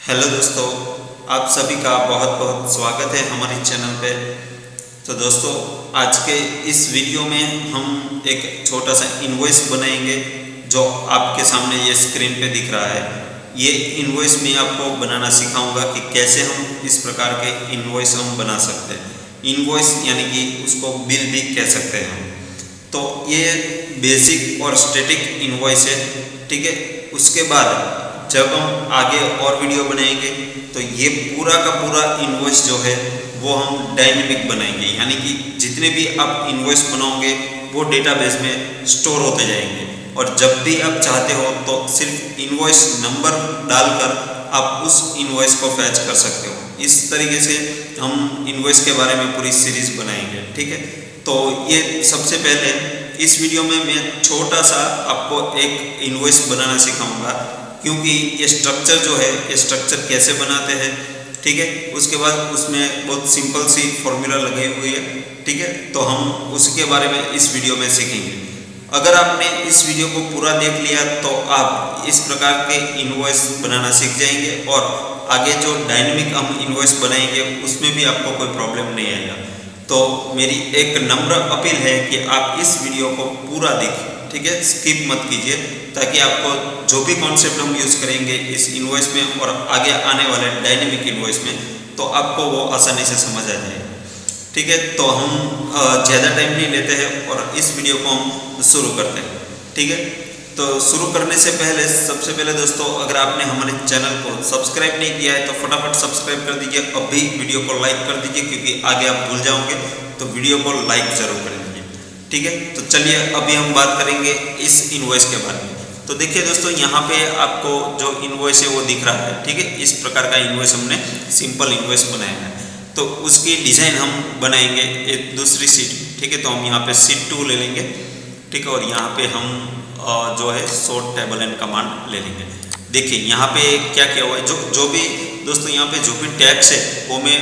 Hello दोस्तों, आप सभी का बहुत बहुत स्वागत है हमारे चैनल पे। तो दोस्तों, आज के इस वीडियो में हम एक छोटा सा इनवॉइस बनाएंगे जो आपके सामने ये स्क्रीन पे दिख रहा है। ये इनवॉइस मैं आपको बनाना सिखाऊंगा कि कैसे हम इस प्रकार के इनवॉइस हम बना सकते हैं। इनवॉइस यानी कि उसको बिल भी कह सकते हैं हम। तो ये बेसिक और स्टैटिक इनवॉइस है, ठीक है। उसके बाद जब हम आगे और वीडियो बनाएंगे तो ये पूरा का पूरा इनवॉइस जो है वो हम डायनेमिक बनाएंगे, यानी कि जितने भी आप इनवॉइस बनाओगे वो डेटाबेस में स्टोर होते जाएंगे और जब भी आप चाहते हो तो सिर्फ इनवॉइस नंबर डालकर आप उस इनवॉइस को फैच कर सकते हो। इस तरीके से हम इनवॉइस के बारे में पूरी सीरीज बनाएंगे, ठीक है। तो ये सबसे पहले इस वीडियो में मैं छोटा सा आपको एक इनवॉइस बनाना सिखाऊंगा, क्योंकि ये स्ट्रक्चर जो है ये स्ट्रक्चर कैसे बनाते हैं, ठीक है। उसके बाद उसमें बहुत सिंपल सी फॉर्मूला लगी हुई है, ठीक है। तो हम उसके बारे में इस वीडियो में सीखेंगे। अगर आपने इस वीडियो को पूरा देख लिया तो आप इस प्रकार के इनवॉइस बनाना सीख जाएंगे और आगे जो डायनेमिक हम इनवॉइस बनाएंगे उसमें भी आपको कोई प्रॉब्लम नहीं आएगा। तो मेरी एक नम्र अपील है कि आप इस वीडियो को पूरा देखें, ठीक है, स्किप मत कीजिए, ताकि आपको जो भी कॉन्सेप्ट हम यूज़ करेंगे इस इनवॉइस में और आगे आने वाले डायनेमिक इनवॉइस में तो आपको वो आसानी से समझ आ जाए, ठीक है। तो हम ज़्यादा टाइम नहीं लेते हैं और इस वीडियो को हम शुरू करते हैं, ठीक है। तो शुरू करने से पहले सबसे पहले दोस्तों, अगर आपने हमारे चैनल को सब्सक्राइब नहीं किया है तो फटाफट सब्सक्राइब कर दीजिए, अभी वीडियो को लाइक कर दीजिए, क्योंकि आगे आप भूल जाओगे। तो वीडियो को लाइक जरूर कर दीजिए, ठीक है। तो चलिए अभी हम बात करेंगे इस इनवॉइस के बारे में। तो देखिए दोस्तों, यहाँ पे आपको जो इनवॉइस है वो दिख रहा है, ठीक है। इस प्रकार का इनवॉइस हमने सिंपल इनवॉइस बनाया है। तो उसकी डिज़ाइन हम बनाएंगे एक दूसरी सीट, ठीक है। तो हम यहाँ पे सीट 2 ले लेंगे, ठीक है, और यहाँ पे हम जो है शॉर्ट टेबल एंड कमांड ले लेंगे। देखिए यहाँ पे क्या क्या हुआ है, जो भी दोस्तों यहाँ पे जो भी टैग्स है वो मैं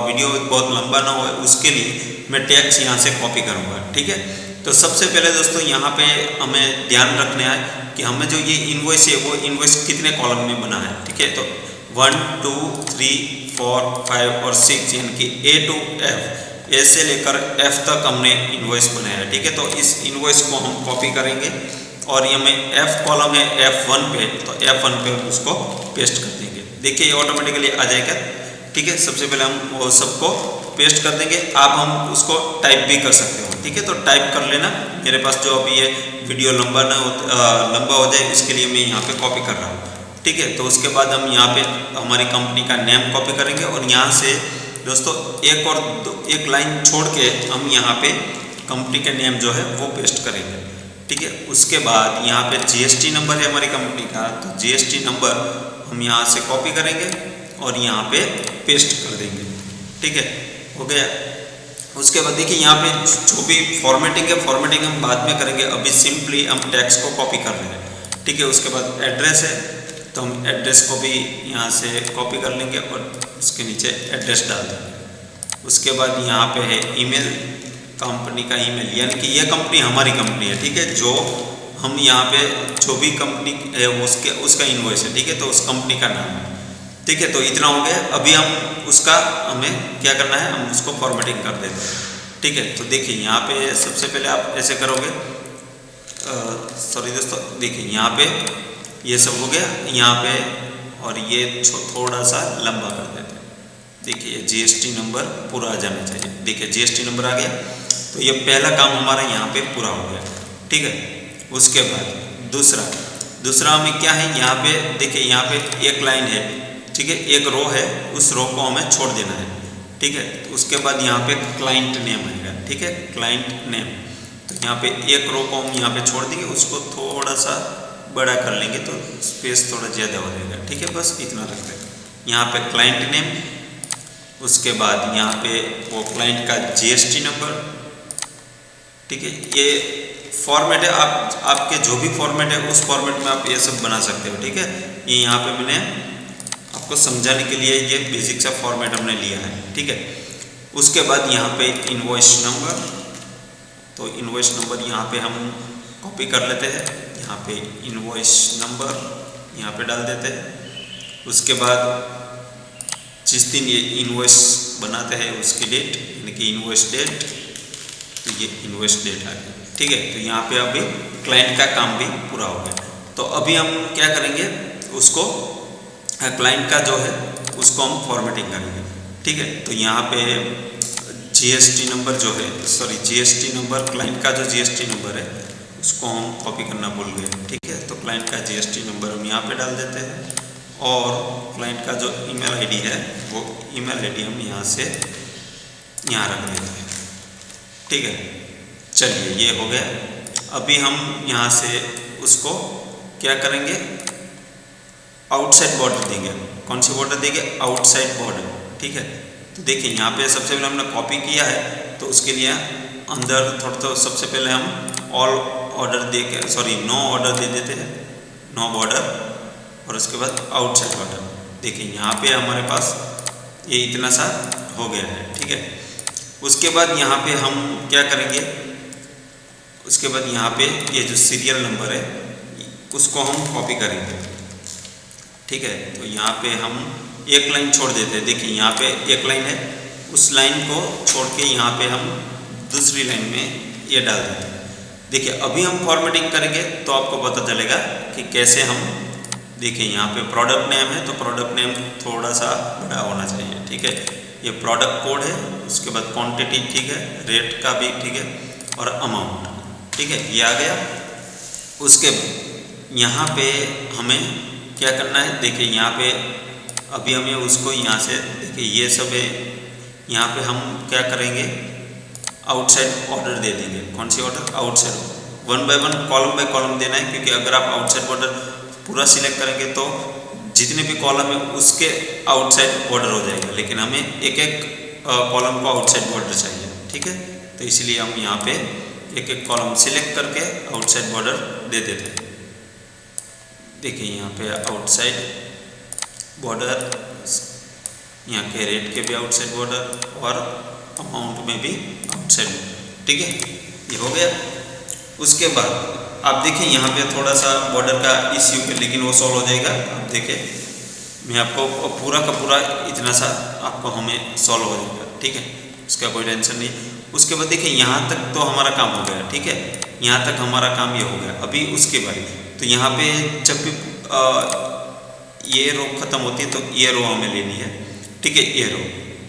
वीडियो बहुत लंबा ना हो उसके लिए मैं टैग्स यहाँ से कॉपी करूँगा, ठीक है। तो सबसे पहले दोस्तों यहाँ पे हमें ध्यान रखना है कि हमें जो ये इनवॉइस है वो इनवॉइस कितने कॉलम में बना है, ठीक है। तो 1 2 3 4 5 और 6 यानी कि A to F, ए से लेकर F तक हमने इनवॉइस बनाया है, ठीक है। तो इस इनवॉइस को हम कॉपी करेंगे और ये में F कॉलम है F1 पे, तो F1 पे उसको पेस्ट कर देंगे। देखिए ये ऑटोमेटिकली आ जाएगा, ठीक है। सबसे पहले हम वो सबको पेस्ट कर देंगे। आप हम उसको टाइप भी कर सकते हो, ठीक है। तो टाइप कर लेना। मेरे पास जो अभी ये वीडियो लंबा हो जाए इसके लिए मैं यहाँ पे कॉपी कर रहा हूँ, ठीक है। तो उसके बाद हम यहाँ पे हमारी कंपनी का नेम कॉपी करेंगे और यहाँ से दोस्तों एक लाइन छोड़ के हम यहाँ पे कंपनी का नेम जो है वो पेस्ट करेंगे, ठीक है। उसके बाद यहाँ पे GST नंबर है हमारी कंपनी का, तो GST नंबर हम यहाँ से कॉपी करेंगे और यहाँ पे पेस्ट कर देंगे, ठीक है, हो गया। उसके बाद देखिए यहाँ पे जो भी फॉर्मेटिंग है फॉर्मेटिंग हम बाद में करेंगे, अभी सिंपली हम टेक्स्ट को कॉपी कर रहे हैं, ठीक है। उसके बाद एड्रेस है तो हम एड्रेस को भी यहाँ से कॉपी कर लेंगे और इसके नीचे एड्रेस डाल देंगे। उसके बाद यहाँ पे है ईमेल, कंपनी का ईमेल, यानी कि ये कंपनी हमारी कंपनी है, ठीक है। जो हम यहाँ पे जो भी कंपनी है उसका इनवॉइस है, ठीक है। तो उस कंपनी का नाम है, ठीक है। तो इतना हो गया। अभी हम उसका हमें क्या करना है, हम उसको फॉर्मेटिंग कर देते हैं, ठीक है। तो देखिए यहाँ पे सबसे पहले आप ऐसे करोगे, सॉरी दोस्तों, देखिए यहाँ पे ये सब हो गया यहाँ पे, और ये थोड़ा सा लंबा कर देते हैं। देखिए GST नंबर पूरा आ जाना चाहिए। देखिए GST नंबर आ गया, तो ये पहला काम हमारा यहाँ पे पूरा हो गया, ठीक है। उसके बाद दूसरा हमें क्या है, यहाँ पे देखिए यहाँ पे एक लाइन है, ठीक है, एक रो है, उस रो को हमें छोड़ देना है, ठीक है। तो उसके बाद यहाँ पे क्लाइंट नेम आएगा, ठीक है, क्लाइंट नेम। तो यहाँ पे एक रो को हम यहाँ पे छोड़ देंगे, उसको थोड़ा सा बड़ा कर लेंगे तो स्पेस थोड़ा ज़्यादा हो जाएगा, ठीक है। बस इतना रखते हैं यहाँ पे क्लाइंट नेम। उसके बाद यहाँ पे वो क्लाइंट का GST नंबर, ठीक है। ये फॉर्मेट है, आपके जो भी फॉर्मेट है उस फॉर्मेट में आप ये सब बना सकते हो, ठीक है। ये यहाँ पे मैंने आपको समझाने के लिए ये बेसिक सा फॉर्मेट हमने लिया है, ठीक है। उसके बाद यहाँ पे इनवॉइस नंबर, तो इनवॉइस नंबर यहाँ पे हम कॉपी कर लेते हैं, यहाँ पे इनवॉइस नंबर यहाँ पे डाल देते हैं। उसके बाद जिस दिन ये इनवॉइस बनाते हैं उसकी डेट यानी कि इनवॉइस डेट, तो ये इनवॉइस डेट आ गई। ठीक है, तो यहाँ पे अभी क्लाइंट का काम भी पूरा हो गया। तो अभी हम क्या करेंगे, उसको क्लाइंट का जो है उसको हम फॉर्मेटिंग करेंगे। ठीक है, तो यहाँ पे जीएसटी नंबर जो है, सॉरी जीएसटी नंबर, क्लाइंट का जो जीएसटी नंबर है उसको हम कॉपी करना भूल गए। ठीक है, तो क्लाइंट का जीएसटी नंबर हम यहाँ पे डाल देते हैं और क्लाइंट का जो ईमेल आईडी है वो ईमेल आईडी हम यहाँ से यहाँ रख देते हैं। ठीक है, चलिए ये हो गया। अभी हम यहाँ से उसको क्या करेंगे, आउटसाइड बॉर्डर देंगे। कौन सी बॉर्डर देंगे, आउटसाइड बॉर्डर। ठीक है, तो देखिए यहाँ पे सबसे पहले हमने कॉपी किया है, तो उसके लिए अंदर थोड़ा तो सबसे पहले हम ऑल ऑर्डर दे के, सॉरी नो ऑर्डर दे देते हैं, नो बॉर्डर, और उसके बाद आउटसाइड बॉर्डर। देखिए यहाँ पे हमारे पास ये इतना सा हो गया है। ठीक है, उसके बाद यहाँ पे हम क्या करेंगे, उसके बाद यहाँ पे ये जो सीरियल नंबर है उसको हम कॉपी करेंगे। ठीक है, तो यहाँ पे हम एक लाइन छोड़ देते हैं। देखिए यहाँ पे एक लाइन है, उस लाइन को छोड़ के यहाँ पे हम दूसरी लाइन में ये डाल देते हैं। देखिए अभी हम फॉर्मेटिंग करेंगे तो आपको पता चलेगा कि कैसे हम, देखिए यहाँ पे प्रोडक्ट नेम है तो प्रोडक्ट नेम थोड़ा सा बड़ा होना चाहिए। ठीक है, ये प्रोडक्ट कोड है, उसके बाद क्वांटिटी, ठीक है, रेट का भी ठीक है, और अमाउंट। ठीक है, ये आ गया। उसके यहाँ पे हमें क्या करना है, देखिए यहाँ पे अभी हमें उसको यहाँ से, देखिए ये सब है, यहाँ पे हम क्या करेंगे, आउटसाइड ऑर्डर दे देंगे। कौन सी order, outside, 1 by 1 column by column देना है, क्योंकि अगर आप आउटसाइड बॉर्डर पूरा सिलेक्ट करेंगे तो जितने भी कॉलम है उसके आउटसाइड बॉर्डर हो जाएगा, लेकिन हमें एक एक कॉलम को आउटसाइड बॉर्डर चाहिए। ठीक है, तो इसलिए हम यहाँ पे एक एक कॉलम सिलेक्ट करके आउटसाइड बॉर्डर दे देते हैं। देखिए यहाँ पे आउटसाइड बॉर्डर, यहाँ के रेट के भी आउटसाइड बॉर्डर और अमाउंट में भी आउटसाइड। ठीक है, ये हो गया। उसके बाद आप देखिए यहाँ पे थोड़ा सा बॉर्डर का इश्यू है, लेकिन वो सॉल्व हो जाएगा। आप देखिए मैं आपको पूरा का पूरा इतना सा आपको हमें सॉल्व हो जाएगा। ठीक है, उसका कोई टेंशन नहीं। उसके बाद देखिए यहाँ तक तो हमारा काम हो गया। ठीक है, यहाँ तक हमारा काम ये हो गया। अभी उसके बाद तो यहाँ पे जब भी ये रो खत्म होती है तो ये रो हमें लेनी है। ठीक है, ये रो,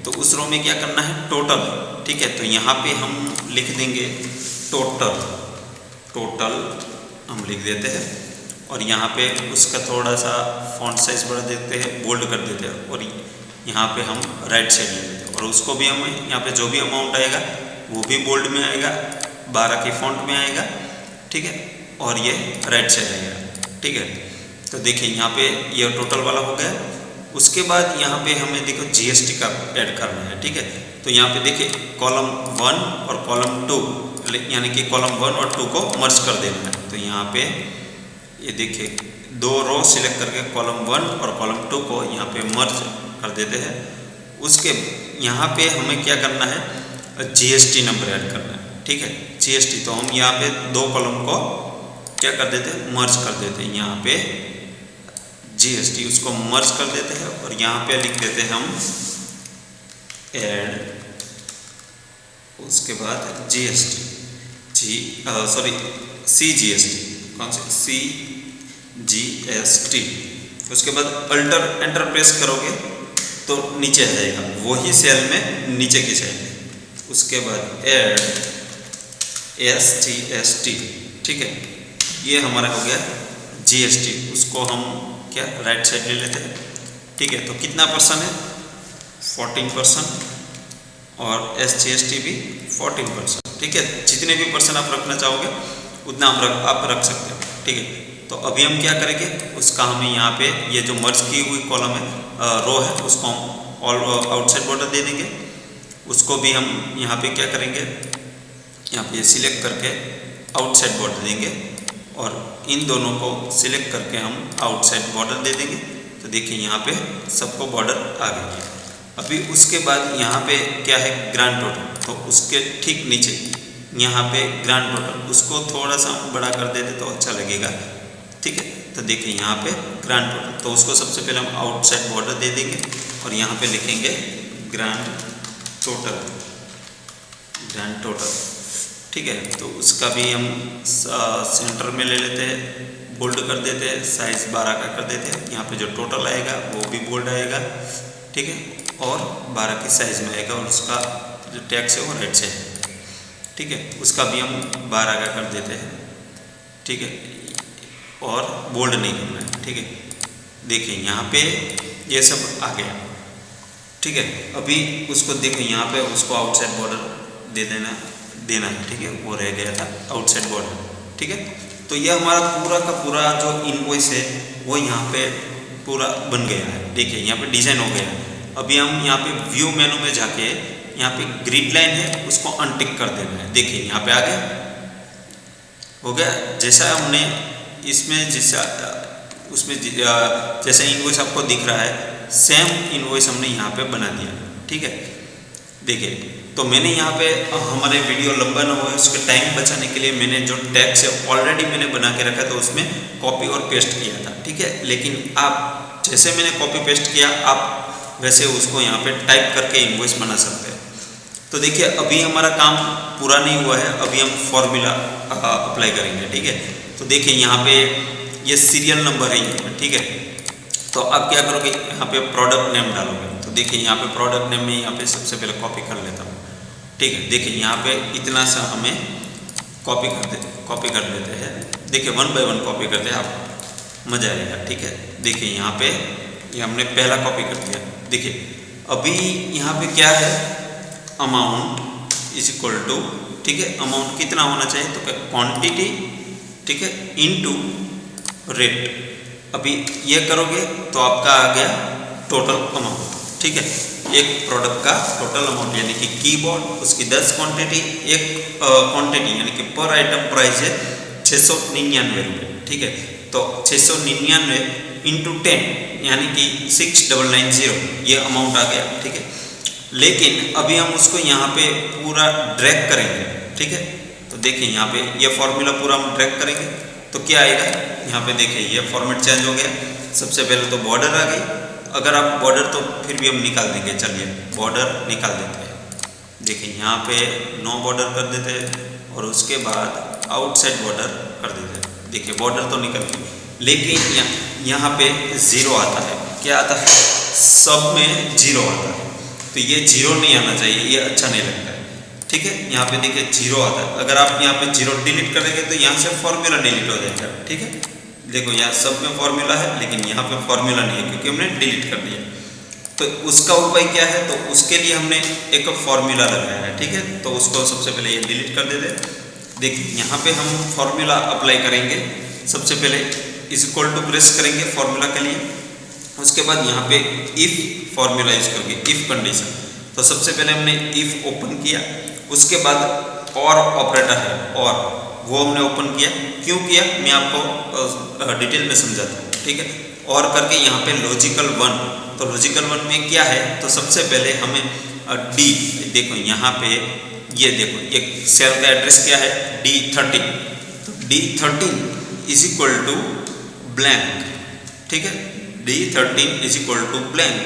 तो उस रो में क्या करना है, टोटल। ठीक है, तो यहाँ पे हम लिख देंगे टोटल, टोटल हम लिख देते हैं, और यहाँ पे उसका थोड़ा सा फॉन्ट साइज बढ़ा देते हैं, बोल्ड कर देते हैं, और यहाँ पे हम राइट साइड ले लेते हैं, और उसको भी हम यहाँ पे जो भी अमाउंट आएगा वो भी बोल्ड में आएगा, 12 की फॉन्ट में आएगा। ठीक है, और ये राइट साइड आएगा। ठीक है, तो देखिए यहाँ पे ये टोटल वाला हो गया। उसके बाद यहाँ पे हमें देखो जीएसटी का ऐड करना है। ठीक है, तो यहाँ पे देखिए कॉलम 1 और कॉलम 2, यानी कि कॉलम 1 और 2 को मर्ज कर देना है। तो यहाँ पे ये देखिए 2 रो सिलेक्ट करके कॉलम 1 और कॉलम 2 को यहाँ पे मर्ज कर देते हैं। उसके यहाँ पे हमें क्या करना है, जीएसटी नंबर ऐड करना है। ठीक है, जीएसटी, तो हम यहाँ पे 2 कॉलम को क्या कर देते हैं, मर्ज कर देते हैं। यहाँ पे जीएसटी उसको मर्ज कर देते हैं, और यहाँ पे लिख देते हैं हम ऐड, उसके बाद जीएसटी, सॉरी सीजीएसटी, कौन सी, सीजीएसटी। उसके बाद अल्टर एंटर प्रेस करोगे तो नीचे आ जाएगा, वही सेल में नीचे की साइड। उसके बाद ऐड एसटीएसटी। ठीक है, ये हमारा हो गया जीएसटी। उसको हम क्या राइट साइड ले लेते हैं। ठीक है, तो कितना परसेंट है, 14%, और एसजीएसटी भी 14%। ठीक है, जितने भी परसेंट आप रखना चाहोगे उतना आप रख सकते हो। ठीक है, तो अभी हम क्या करेंगे, उसका हमें यहाँ पे ये जो मर्ज की हुई कॉलम है, रो है, उसको हम ऑल आउटसाइड बॉर्डर दे देंगे। उसको भी हम यहाँ पे क्या करेंगे, यहाँ पे सिलेक्ट करके आउटसाइड बॉर्डर देंगे, और इन दोनों को सिलेक्ट करके हम आउटसाइड बॉर्डर दे देंगे। तो देखिए यहाँ पे सबको बॉर्डर आ गई है। अभी उसके बाद यहाँ पे क्या है, ग्रांड टोटल, तो उसके ठीक नीचे यहाँ पे ग्रांड टोटल, उसको थोड़ा सा बड़ा कर देते तो अच्छा लगेगा। ठीक है, तो देखिए यहाँ पे ग्रांड टोटल, तो उसको सबसे पहले हम आउटसाइड बॉर्डर दे देंगे और यहाँ पे लिखेंगे ग्रांड टोटल, ग्रांड टोटल। ठीक है, तो उसका भी हम सेंटर में ले लेते हैं, बोल्ड कर देते हैं, साइज 12 का कर देते हैं। यहाँ पे जो टोटल आएगा वो भी बोल्ड आएगा, ठीक है, और 12 की साइज में आएगा और उसका जो टैक्स है वो रेड से है, ठीक है, उसका भी हम 12 का कर देते हैं, ठीक है, और बोल्ड नहीं करना है, ठीक है। देखिए यहाँ पे ये सब आ गया, ठीक है। अभी उसको देखिए यहाँ पे उसको आउटसाइड बॉर्डर दे देना है, ठीक है, वो रह गया था आउटसाइड बॉर्डर, ठीक है। तो ये हमारा पूरा का पूरा जो इनवॉइस है वो यहाँ पे पूरा बन गया है। देखिए यहाँ पे डिज़ाइन हो गया है। अभी हम यहाँ पे व्यू मेनू में जाके यहाँ पे ग्रिड लाइन है उसको अनटिक कर देना है। देखिए यहाँ पे आ गया, हो गया जैसा हमने इसमें उसमें जैसा इनवॉइस आपको दिख रहा है सेम इनवॉइस हमने यहाँ पे बना दिया, ठीक है। देखिए तो मैंने यहाँ पे हमारे वीडियो लंबा ना हो उसके टाइम बचाने के लिए मैंने जो टैक्स है ऑलरेडी मैंने बना के रखा था, उसमें कॉपी और पेस्ट किया था, ठीक है। लेकिन आप जैसे मैंने कॉपी पेस्ट किया आप वैसे उसको यहाँ पे टाइप करके इनवॉइस बना सकते हैं। तो देखिए अभी हमारा काम पूरा नहीं हुआ है, अभी हम फॉर्मूला अप्लाई करेंगे, ठीक है। तो देखिए यहाँ पे ये सीरियल नंबर है, ठीक है। तो आप क्या करोगे, यहाँ पे प्रोडक्ट नेम डालोगे। तो देखिए यहाँ पे प्रोडक्ट नेम में यहाँ पे सबसे पहले कॉपी कर लेता हूँ, ठीक है। देखिए यहाँ पे इतना सा हमें कॉपी कर लेते हैं। देखिए 1 बाय 1 कॉपी करते हैं, आप मजा आएगा, ठीक है। देखिए यहाँ पे ये हमने पहला कॉपी कर दिया। देखिए अभी यहाँ पे क्या है, अमाउंट इज इक्वल टू, ठीक है, अमाउंट कितना होना चाहिए तो क्वांटिटी, ठीक है, इनटू रेट। अभी ये करोगे तो आपका आ गया टोटल अमाउंट, ठीक है। एक प्रोडक्ट का टोटल अमाउंट यानी कि कीबोर्ड, उसकी 10 क्वांटिटी, एक क्वांटिटी यानी कि पर आइटम प्राइस है 699 रुपये, ठीक है। तो 699 इंटू 10 यानी कि 6990 ये अमाउंट आ गया, ठीक है। लेकिन अभी हम उसको यहाँ पे पूरा ड्रैग करेंगे, ठीक है। तो देखिए यहाँ पे ये फॉर्मूला पूरा हम ड्रैग करेंगे तो क्या आएगा, यहाँ पे देखिए ये फॉर्मेट चेंज हो गया। सबसे पहले तो बॉर्डर आ गई, अगर आप बॉर्डर तो फिर भी हम निकाल देंगे, चलिए बॉर्डर निकाल देते हैं। देखिए यहाँ पे नो बॉर्डर कर देते हैं और उसके बाद आउटसाइड बॉर्डर कर देते हैं। देखिए बॉर्डर तो निकल गई, लेकिन यहाँ पे 0 आता है। क्या आता है, सब में 0 आता है, तो ये 0 नहीं आना चाहिए, ये अच्छा नहीं लगता है, ठीक है। यहाँ पे देखिए 0 आता है, अगर आप यहाँ पे 0 डिलीट करेंगे तो यहाँ से फॉर्मूला डिलीट हो जाएगा, ठीक है। देखो यहाँ सब में फॉर्मूला है लेकिन यहाँ पे फॉर्मूला नहीं है क्योंकि हमने डिलीट कर दिया। तो उसका उपाय क्या है, तो उसके लिए हमने एक फॉर्मूला लगाया है, ठीक है। तो उसको सबसे पहले ये डिलीट कर देते हैं। देखिए यहाँ पे हम फॉर्मूला अप्लाई करेंगे। सबसे पहले इज इक्वल टू प्रेस करेंगे फॉर्मूला के लिए, उसके बाद यहाँ पे इफ फॉर्मूला यूज करेंगे, इफ कंडीशन। तो सबसे पहले हमने इफ ओपन किया, उसके बाद और ऑपरेटर है और वो हमने ओपन किया। क्यों किया मैं आपको डिटेल में समझाता हूँ, ठीक है। और करके यहाँ पे लॉजिकल 1, तो लॉजिकल 1 में क्या है, तो सबसे पहले हमें डी, देखो यहाँ पे ये देखो एक सेल का एड्रेस क्या है D13, तो D13 is equal to blank, ठीक है। D13 is equal to blank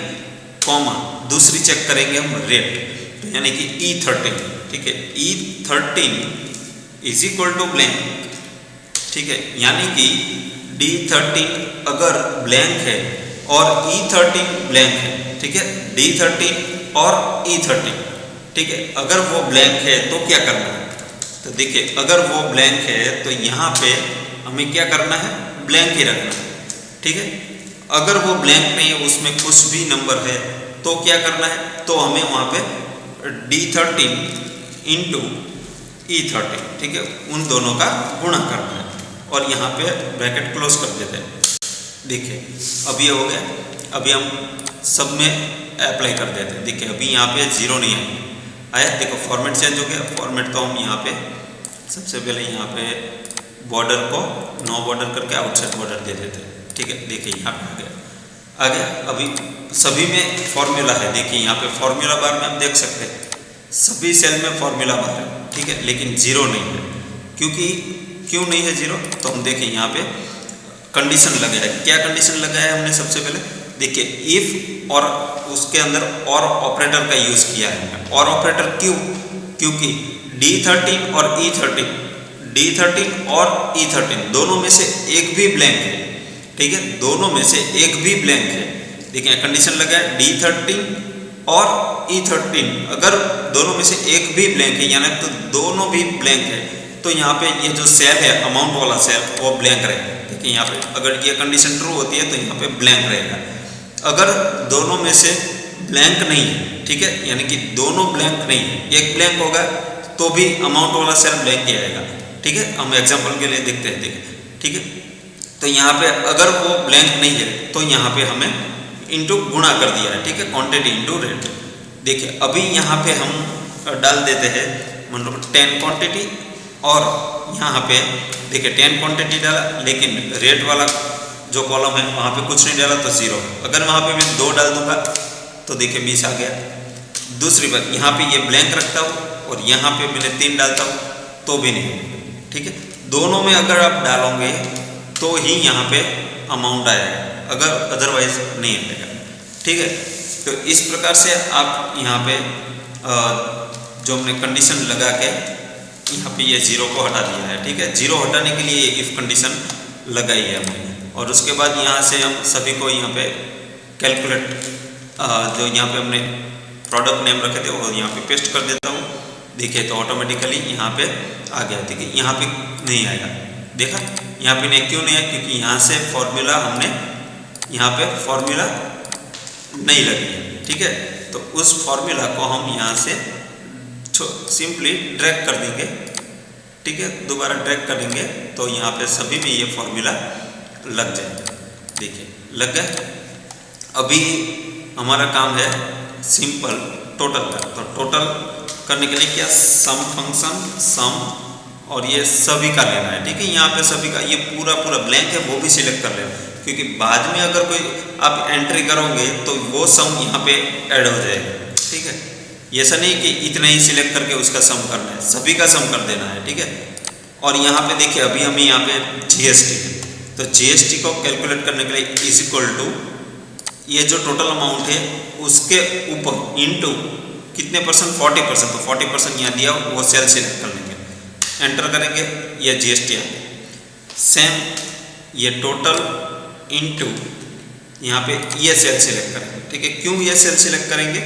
comma, दूसरी चेक करेंगे हम रेट, तो यानी कि E13, ठीक है। E13 is equal to blank, ठीक है, यानी कि D13 अगर ब्लैंक है और E13 ब्लैंक है, ठीक है, D13 और E13, ठीक है। अगर वो ब्लैंक है तो क्या करना है, तो देखिए अगर वो ब्लैंक है तो यहाँ पे हमें क्या करना है, ब्लैंक ही रखना है, ठीक है। अगर वो ब्लैंक नहीं है, उसमें कुछ भी नंबर है तो क्या करना है, तो हमें वहाँ पे D13 इंटू E13, ठीक है, उन दोनों का गुणा करना है और यहाँ पे ब्रैकेट क्लोज कर देते हैं। देखिए अब ये हो गया। अभी हम सब में अप्लाई कर देते हैं। देखिए अभी यहाँ पे 0 नहीं आया, देखो फॉर्मेट चेंज हो गया। फॉर्मेट तो हम यहाँ पे सबसे पहले यहाँ पे बॉर्डर को नो बॉर्डर करके आउटसाइड बॉर्डर दे देते हैं, ठीक है। देखिए यहाँ पे आ गया। अभी सभी में फॉर्मूला है, देखिए यहाँ पे फॉर्मूला बार में आप देख सकते हैं सभी सेल में फॉर्मूला बार है, ठीक है, लेकिन 0 नहीं है। क्यों नहीं है 0, तो हम देखें यहाँ पे कंडीशन लगाया है। क्या कंडीशन लगाया है हमने? सबसे पहले देखिए इफ और उसके अंदर और ऑपरेटर का यूज किया है। और ऑपरेटर क्यों? क्योंकि D13 और E13, D13 और E13 दोनों में से एक भी ब्लैंक है, ठीक है, दोनों में से एक भी ब्लैंक है। देखिए कंडीशन लगाया D13 और E13, अगर दोनों में से एक भी ब्लैंक है यानी तो दोनों भी ब्लैंक है, तो यहाँ पे ये जो सेल है अमाउंट वाला सेल वो ब्लैंक रहेगा। देखिए यहाँ पे अगर ये कंडीशन ट्रू होती है तो यहाँ पे ब्लैंक रहेगा। अगर दोनों में से ब्लैंक नहीं है, ठीक है, यानी कि दोनों ब्लैंक नहीं है, एक ब्लैंक होगा तो भी अमाउंट वाला सेल ब्लैंक ही आएगा, ठीक है। हम एग्जांपल के लिए देखते हैं, देखिए, ठीक है। तो यहाँ पे अगर वो ब्लैंक नहीं है तो यहाँ पे हमें इनटू गुणा कर दिया है, ठीक है, क्वांटिटी इनटू रेट। देखिए अभी यहाँ पे हम डाल देते हैं मतलब 10 क्वांटिटी, और यहाँ पे देखिए 10 क्वांटिटी डाला, लेकिन रेट वाला जो कॉलम है वहाँ पे कुछ नहीं डाला तो 0। अगर वहाँ पे मैं 2 डाल दूंगा तो देखिए 20 आ गया। दूसरी बात, यहाँ पे ये ब्लैंक रखता हूँ और यहाँ पे मैंने 3 डालता हूँ तो भी नहीं, ठीक है। दोनों में अगर आप डालोगे तो ही यहाँ पे अमाउंट आएगा, अगर अदरवाइज नहीं आएगा, ठीक है। तो इस प्रकार से आप यहाँ पे जो हमने कंडीशन लगा के यहाँ पे ये 0 को हटा दिया है, ठीक है। 0 हटाने के लिए इफ कंडीशन लगाई है हमने, और उसके बाद यहाँ से हम सभी को यहाँ पे कैलकुलेट जो यहाँ पे हमने प्रोडक्ट नेम रखे थे वो यहाँ पे पेस्ट कर देता हूँ। देखिए तो ऑटोमेटिकली यहाँ पे आ गया। देखिए यहाँ पे नहीं आएगा, देखा यहाँ पे नहीं, क्यों नहीं है? क्योंकि यहाँ से फॉर्मूला हमने यहाँ पे फॉर्मूला नहीं लगी है, ठीक है। तो उस फॉर्मूला को हम यहाँ से सिंपली ड्रैग कर देंगे, ठीक है, दोबारा ड्रैग करेंगे तो यहाँ पे सभी में ये फॉर्मूला लग जाएगा। देखिए लग गया। अभी हमारा काम है सिंपल टोटल का। तो टोटल करने के लिए क्या, सम फंक्शन सम, और ये सभी का लेना है, ठीक है। यहाँ पे सभी का ये पूरा ब्लैंक है वो भी सिलेक्ट कर लेना, क्योंकि बाद में अगर कोई आप एंट्री करोगे तो वो सम यहाँ पे ऐड हो जाएगा, ठीक है। ऐसा नहीं कि इतना ही सिलेक्ट करके उसका सम करना है, सभी का सम कर देना है, ठीक है। और यहाँ पे देखिए अभी हमें यहाँ पे GST है, तो GST को कैलकुलेट करने के लिए इज इक्वल टू ये जो टोटल अमाउंट है उसके ऊपर इनटू कितने परसेंट, 40%। तो 40% यहाँ दिया वो सेल सिलेक्ट कर लेंगे, एंटर करेंगे, ये GST आ गया। सेम ये टोटल इनटू यहाँ पे ये सेल सिलेक्ट करेंगे, ठीक है। क्यों ये सेल सिलेक्ट करेंगे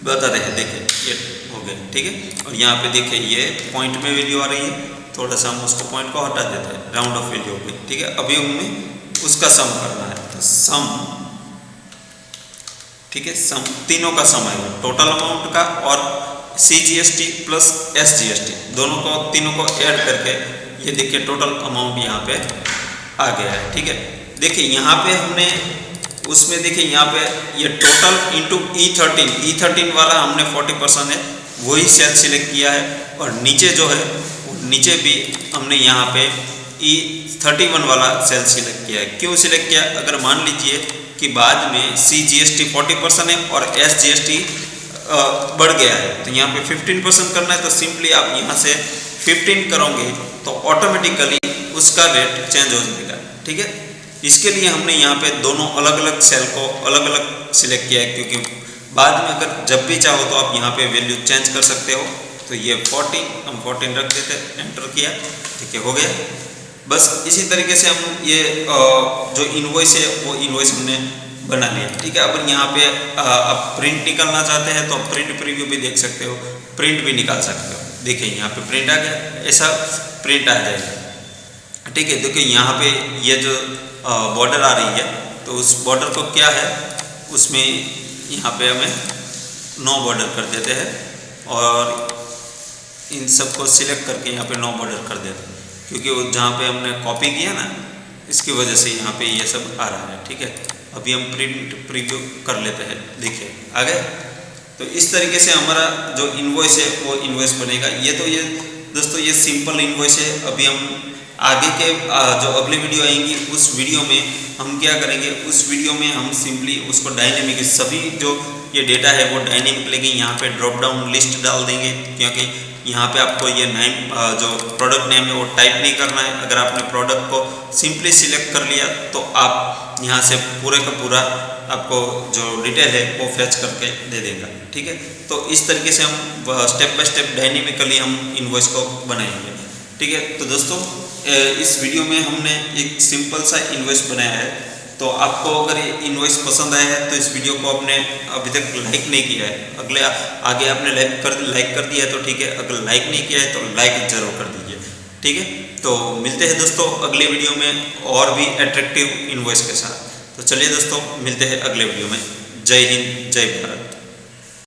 बता रहे हैं, देखिए ये हो गया, ठीक है। और यहाँ पे देखिए ये पॉइंट में वैल्यू आ रही है, थोड़ा सा हम उसको पॉइंट को हटा देते हैं, राउंड ऑफ वैल्यू पे, ठीक है। अभी हमें उसका सम करना है, तो सम, ठीक है, सम तीनों का सम आएगा, टोटल अमाउंट का और CGST प्लस SGST दोनों को, तीनों को ऐड करके ये देखिए टोटल अमाउंट यहाँ पे आ गया है, ठीक है। देखिए यहाँ पे हमने उसमें देखिए यहाँ पे ये टोटल इंटू E13 वाला हमने 40% है वही सेल सिलेक्ट किया है, और नीचे जो है नीचे भी हमने यहाँ पे E31 वाला सेल सिलेक्ट किया है। क्यों सिलेक्ट किया? अगर मान लीजिए कि बाद में CGST 40% है और SGST बढ़ गया है तो यहाँ पे 15% करना है, तो सिंपली आप यहाँ से 15 करोगे तो ऑटोमेटिकली उसका रेट चेंज हो जाएगा, ठीक है। इसके लिए हमने यहाँ पे दोनों अलग अलग सेल को अलग अलग सिलेक्ट किया है, क्योंकि बाद में अगर जब भी चाहो तो आप यहाँ पे वैल्यू चेंज कर सकते हो। तो ये 40 हम 14 रख देते, एंटर किया, ठीक है, हो गया। बस इसी तरीके से हम ये जो इनवॉइस है वो इनवॉइस हमने बना लिया, ठीक है। अब यहाँ पे आप प्रिंट निकालना चाहते हैं तो प्रिंट प्रीव्यू भी देख सकते हो, प्रिंट भी निकाल सकते हो। देखिए यहाँ पे प्रिंट आ गया, ऐसा प्रिंट आ जाएगा, ठीक है। देखिए यहाँ पे ये जो बॉर्डर आ रही है तो उस बॉर्डर को क्या है उसमें यहाँ पे हमें नो बॉर्डर कर देते हैं, और इन सबको सिलेक्ट करके यहाँ पे नो बॉर्डर कर देते हैं, क्योंकि वो जहाँ पे हमने कॉपी किया ना इसकी वजह से यहाँ पे ये सब आ रहा है, ठीक है। अभी हम प्रिंट प्रीव्यू कर लेते हैं, देखिए आ गए। तो इस तरीके से हमारा जो इनवॉइस है वो इनवॉइस बनेगा। ये तो ये दोस्तों ये सिंपल इनवॉइस है। अभी हम आगे के जो अगली वीडियो आएंगी उस वीडियो में हम क्या करेंगे, उस वीडियो में हम सिंपली उसको डायनेमिक सभी जो ये डेटा है वो डायनेमिक लेके यहाँ पे ड्रॉप डाउन लिस्ट डाल देंगे, क्योंकि यहाँ पे आपको ये नेम जो प्रोडक्ट नेम है वो टाइप नहीं करना है। अगर आपने प्रोडक्ट को सिंपली सिलेक्ट कर लिया तो आप यहाँ से पूरे का पूरा आपको जो डिटेल है वो फैच करके दे देगा। ठीक है, तो इस तरीके से हम स्टेप बाय स्टेप डायनेमिकली हम इनवॉइस को बनाएंगे। ठीक है, तो दोस्तों इस वीडियो में हमने एक सिंपल सा इनवॉइस बनाया है। तो आपको अगर ये इनवॉइस पसंद आया है तो इस वीडियो को आपने अभी तक लाइक नहीं किया है, आगे आपने लाइक कर दिया है तो ठीक है, अगर लाइक नहीं किया है तो लाइक जरूर कर दीजिए। ठीक है, तो मिलते हैं दोस्तों अगले वीडियो में और भी अट्रैक्टिव इनवॉइस के साथ। तो चलिए दोस्तों, मिलते हैं अगले वीडियो में। जय हिंद, जय भारत।